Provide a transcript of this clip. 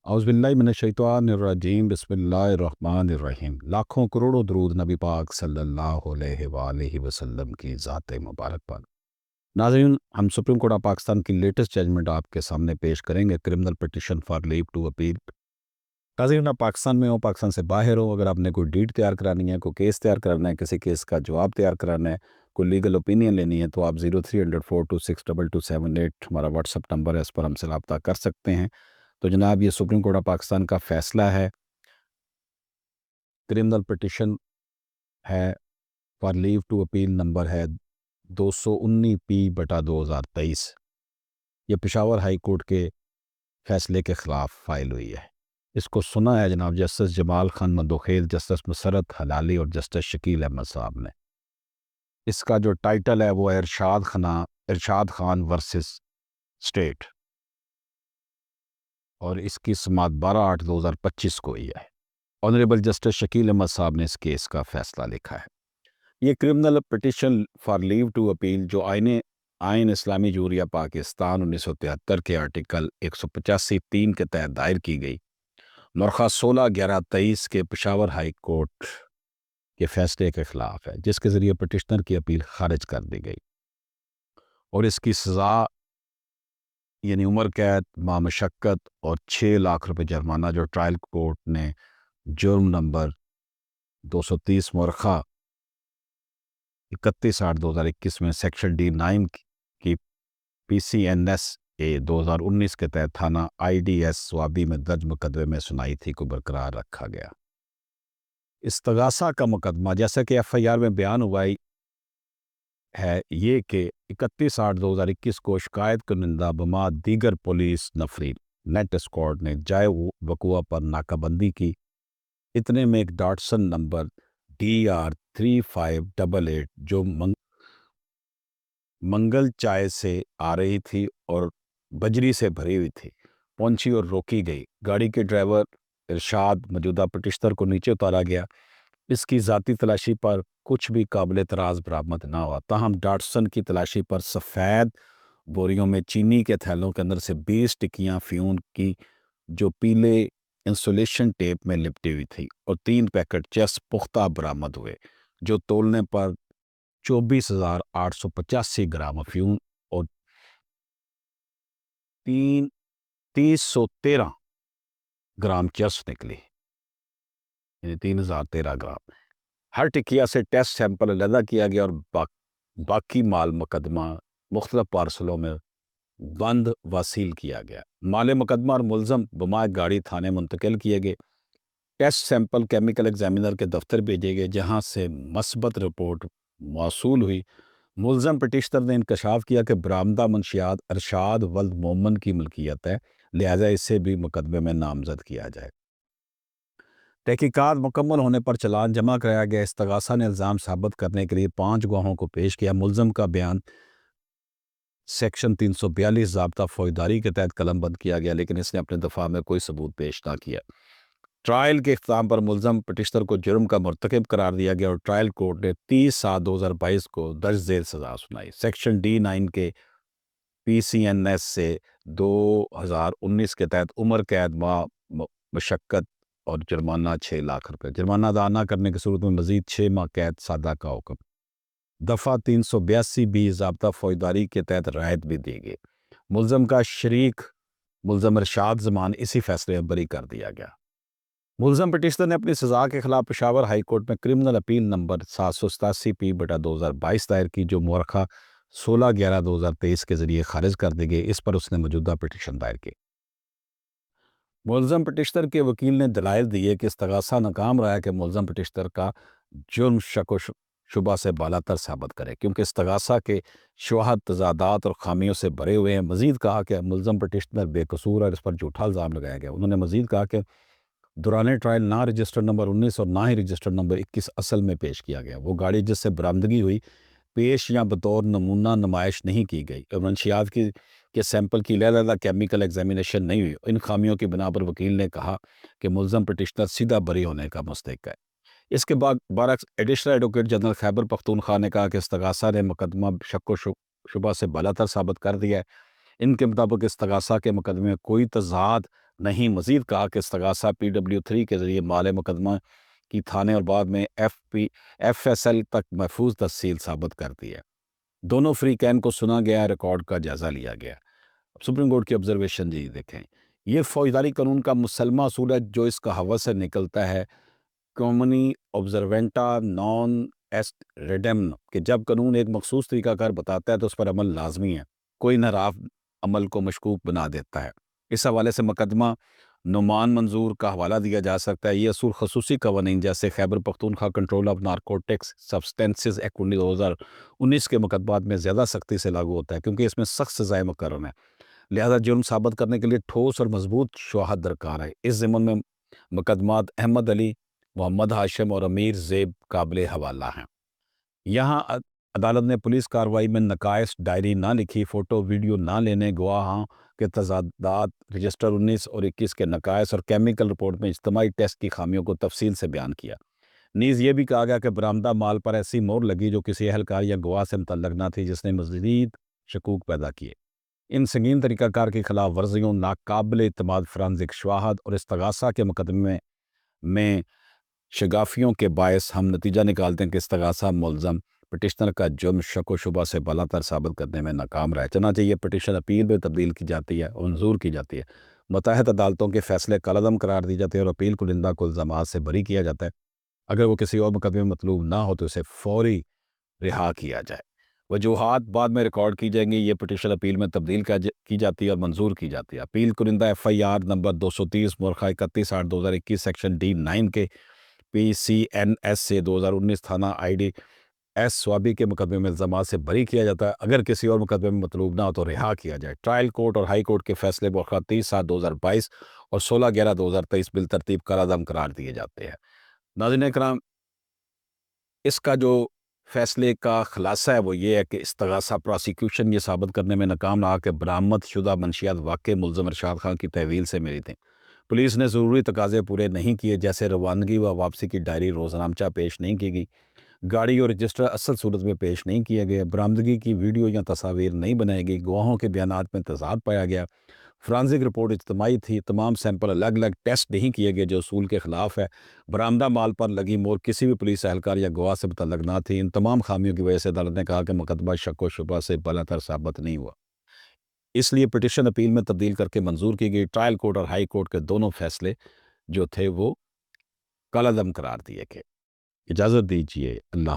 औज़ुबिल्लाहिमिनश्शैतानिर्रजीम बिस्मिल्लाहिर्रहमानिर्रहीम। लाखों करोड़ों दरूद नबी पाक सल्लल्लाहु अलैहि वसल्लम की ज़ात मुबारक पर। नाज़रीन, हम सुप्रीम कोर्ट ऑफ पाकिस्तान की लेटेस्ट जजमेंट आपके सामने पेश करेंगे। Criminal petition for leave to appeal. नाज़रीन, आप पाकिस्तान में हो, पाकिस्तान से बाहर हो, अगर आपने कोई डीड तैयार करानी है, कोई केस तैयार कराना है, किसी केस का जवाब तैयार कराना है, कोई लीगल ओपिनियन लेनी है, तो आप 0300 426 2278 हमारा व्हाट्सअप नंबर है, इस पर हमसे रब्ता कर सकते हैं। तो जनाब, ये सुप्रीम कोर्ट ऑफ पाकिस्तान का फ़ैसला है। क्रिमिनल पिटिशन है for leave to appeal, number है 219P/2023। ये पेशावर हाई कोर्ट के फ़ैसले के ख़िलाफ़ फ़ाइल हुई है। इसको सुना है जनाब जस्टिस जमाल खान मंदोखेल, जस्टिस मुसरत हलाली और जस्टिस शकील अहमद साहब ने। इसका जो टाइटल है वो है इरशाद खान वर्सेस स्टेट, और इसकी समाअत 12/8/2025 को हुई है। ऑनरेबल जस्टिस शकील अहमद साहब ने इस केस का फ़ैसला लिखा है। ये criminal petition for leave to appeal जो आइन इस्लामी जूरिया पाकिस्तान 1973 के आर्टिकल 185(3) के तहत दायर की गई, नरखा 16/11/23 के पेशावर हाई कोर्ट के फैसले के ख़िलाफ़ है, जिसके ज़रिए पिटिशनर की अपील खारिज कर दी गई और इसकी सज़ा यानी उम्र कैद, मामशक्कत और 6 लाख रुपए जुर्माना जो ट्रायल कोर्ट ने जुर्म नंबर 230 मुरखा 31/8/2021 में सेक्शन D9 की PCNS 2019 के तहत थाना IDS स्वाबी में दर्ज मुकदमे में सुनाई थी को बरकरार रखा गया। इस्तगासा का मुकदमा, जैसा कि FIR में बयान हुआ है ये कि 31/8/2021 को शिकायत कुनिंदा बमा दीगर पुलिस नफरी नेट स्क्वाड ने जाए वकुआ पर नाकाबंदी की। इतने में एक डॉटसन नंबर DR3588 जो मंगल चाय से आ रही थी और बजरी से भरी हुई थी, पहुंची और रोकी गई। गाड़ी के ड्राइवर इरशाद मौजूदा पिटिशनर को नीचे उतारा गया। इसकी ज़ाती तलाशी पर कुछ भी काबिल एतराज़ बरामद ना हुआ। ताहम डॉटसन की तलाशी पर सफ़ेद बोरियों में चीनी के थैलों के अंदर से 20 टिक्कियाँ फ्यून की जो पीले इंसुलेशन टेप में लिपटी हुई थी और 3 पैकेट चेस पुख्ता बरामद हुए, जो तोलने पर 24,885 ग्राम अफ्यूम और 313 ग्राम चर्स निकली, यानी 3013 ग्राम। हर टिकिया से टेस्ट सैंपल अलहदा किया गया और बाकी माल मुकदमा मुख्तलिफ पार्सलों में बंद वसील किया गया। माल मुकदमा और मुलजम बमाए गाड़ी थाने मुंतकिल किए गए। टेस्ट सैंपल केमिकल एग्जामिनर के दफ्तर भेजे गए, जहाँ से मस्बत रिपोर्ट मौसूल हुई। मुलजम पिटिशनर ने इंकशाफ किया कि बरामदा मंशियात अरशाद वल्द मोमन की मलकियत है, लिहाजा इसे भी मुकदमे में नामजद किया जाए। तहकीकात मुकम्मल होने पर चलान जमा कराया गया। इस्तगासा ने इल्ज़ाम साबित करने के लिए 5 गवाहों को पेश किया। मुलजम का बयान सेक्शन 342 ज़ाब्ता फौजदारी के तहत कलमबंद किया गया, लेकिन इसने अपने दफा में कोई सबूत पेश ना किया। ट्रायल के इख्तिताम पर मुलजम पिटिशनर को जुर्म का मुर्तकिब करार दिया गया और ट्रायल कोर्ट ने 30/7/2022 को दर्ज झेल सज़ा सुनाई। सेक्शन D9 के PCNS से 2019 के तहत उम्र कैद, मशक्कत और जुर्माना 6 लाख रुपए। जुर्माना अदा न करने की सूरत में मजीद 6 माह कैद सादा का हुक्म। दफ़ा 382B ज़ाब्ता फौजदारी के तहत रायत भी दी गई। मुलजम का शरीक मुलजम इरशाद ज़मान इसी फैसले में बरी कर दिया गया। मुलजम पिटिशनर ने अपनी सज़ा के खिलाफ पेशावर हाई कोर्ट में क्रिमिनल अपील नंबर 787P/2022 दायर की, जो मुअर्रखा 16/11/2023 के ज़रिए खारिज कर दी गई। इस पर उसने मौजूदा पिटिशन दायर की। मुलजम पिटिशनर के वकील ने दलाइल दिए कि इस्तगासा नाकाम रहा है कि मुलजम पिटिशनर का जुर्म शक व शुबा से बालातर साबित करे, क्योंकि इस्तगासा के शुबहत, तजादात और खामियों से भरे हुए हैं। मजीद कहा कि मुलजम पिटिशनर बेकसूर और इस पर झूठा इल्ज़ाम लगाया गया। उन्होंने मजीद कहा कि दौरान ट्रायल ना रजिस्टर नंबर 19 और ना ही रजिस्टर नंबर 21 असल में पेश किया गया। वो गाड़ी जिससे बरामदगी हुई पेश या बतौर नमूना नुमाइश नहीं की गई और मंशियात के सैंपल की अलग-अलग केमिकल एग्जामिनेशन नहीं हुई। इन खामियों की बिना पर वकील ने कहा कि मुलजम पिटिशनर सीधा बरी होने का मुस्तहिक है। इसके बाद बरक्स additional advocate general Khyber Pakhtunkhwa ने कहा कि इस्तगासा ने मुकदमा शक व शुबा से बालातर साबित कर दिया है। इनके मुताबिक इस्तगासा के मुकदमे में कोई तजाद نہیں مزید کہا کہ استغاثہ PW3 کے ذریعے مال مقدمہ کی تھانے اور بعد میں FSL تک محفوظ تفصیل ثابت کرتی ہے۔ دونوں فریقین کو سنا گیا، ریکارڈ کا جائزہ لیا گیا۔ اب سپریم کورٹ کی آبزرویشن جی دیکھیں، یہ فوجداری قانون کا مسلمہ اصول ہے جو اس کا حوث سے نکلتا ہے کامنی آبزروینٹا نان ایسٹ ریڈیم، کہ جب قانون ایک مخصوص طریقہ کار بتاتا ہے تو اس پر عمل لازمی ہے، کوئی انحراف عمل کو مشکوک بنا دیتا ہے۔ اس حوالے سے مقدمہ نعمان منظور کا حوالہ دیا جا سکتا ہے۔ یہ اصول خصوصی قوانین جیسے Khyber Pakhtunkhwa control of narcotics substances act 2019 کے مقدمات میں زیادہ سختی سے لاگو ہوتا ہے کیونکہ اس میں سخت سزائیں مقرر ہیں، لہذا جرم ثابت کرنے کے لیے ٹھوس اور مضبوط شواہد درکار ہے۔ اس ضمن میں مقدمات احمد علی، محمد ہاشم اور امیر زیب قابل حوالہ ہیں۔ یہاں عدالت نے پولیس کارروائی میں نقائص، ڈائری نہ لکھی، فوٹو ویڈیو نہ لینے، گواہاں کے تضادات، رجسٹر 19 اور 21 کے نقائص اور کیمیکل رپورٹ میں اجتماعی ٹیسٹ کی خامیوں کو تفصیل سے بیان کیا۔ نیز یہ بھی کہا گیا کہ برآمدہ مال پر ایسی مہر لگی جو کسی اہلکار یا گواہ سے متعلق نہ تھی، جس نے مزید شکوک پیدا کیے۔ ان سنگین طریقہ کار کی خلاف ورزیوں، ناقابل اعتماد فرانزک شواہد اور استغاثہ کے مقدمے میں شگافیوں کے باعث ہم نتیجہ نکالتے ہیں کہ استغاثہ ملزم پٹیشنر کا جرم شک و شبہ سے بالا تر ثابت کرنے میں ناکام رہا۔ چنانچہ یہ پٹیشن اپیل میں تبدیل کی جاتی ہے اور منظور کی جاتی ہے، متحد عدالتوں کے فیصلے کالعدم قرار دی جاتی ہے اور اپیل کنندہ کو الزامات سے بری کیا جاتا ہے۔ اگر وہ کسی اور مقدمے میں مطلوب نہ ہو تو اسے فوری رہا کیا جائے۔ وجوہات بعد میں ریکارڈ کی جائیں گی۔ یہ پٹیشن اپیل میں تبدیل کی جاتی ہے اور منظور کی جاتی ہے۔ اپیل کنندہ FIR نمبر 230 مرخہ 31/8/2021 سیکشن D9 کے PCNS سے 2019 تھانہ ID ایس سوابی کے مقدمے میں الزامات سے بری کیا جاتا ہے۔ اگر کسی اور مقدمے میں مطلوب نہ ہو تو رہا کیا جائے۔ ٹرائل کورٹ اور ہائی کورٹ کے فیصلے مرخہ 30/7/2022 اور 16/11/2023 بالترتیب کالعدم قرار دیے جاتے ہیں۔ ناظرین اکرام، اس کا جو فیصلے کا خلاصہ ہے وہ یہ ہے کہ استغاثہ پراسیکیوشن یہ ثابت کرنے میں ناکام رہا کہ برآمد شدہ منشیات واقع ملزم ارشاد خان کی تحویل سے ملی تھیں۔ پولیس نے ضروری تقاضے پورے نہیں کیے، جیسے روانگی و واپسی کی ڈائری روزنامچہ پیش نہیں کی گئی، گاڑی اور رجسٹر اصل صورت میں پیش نہیں کیے گئے، برآمدگی کی ویڈیو یا تصاویر نہیں بنائی گئی، گواہوں کے بیانات میں تضاد پایا گیا، فرانزک رپورٹ اجتماعی تھی، تمام سیمپل الگ الگ ٹیسٹ نہیں کیے گئے جو اصول کے خلاف ہے، برآمدہ مال پر لگی مہر کسی بھی پولیس اہلکار یا گواہ سے متعلق نہ تھی۔ ان تمام خامیوں کی وجہ سے عدالت نے کہا کہ مقدمہ شک و شبہ سے بالا تر ثابت نہیں ہوا، اس لیے پٹیشن اپیل میں تبدیل کر کے منظور کی گئی۔ ٹرائل کورٹ اور ہائی کورٹ کے دونوں فیصلے جو تھے وہ کالعدم قرار دیے گئے۔ اجازت دیجیے، اللہ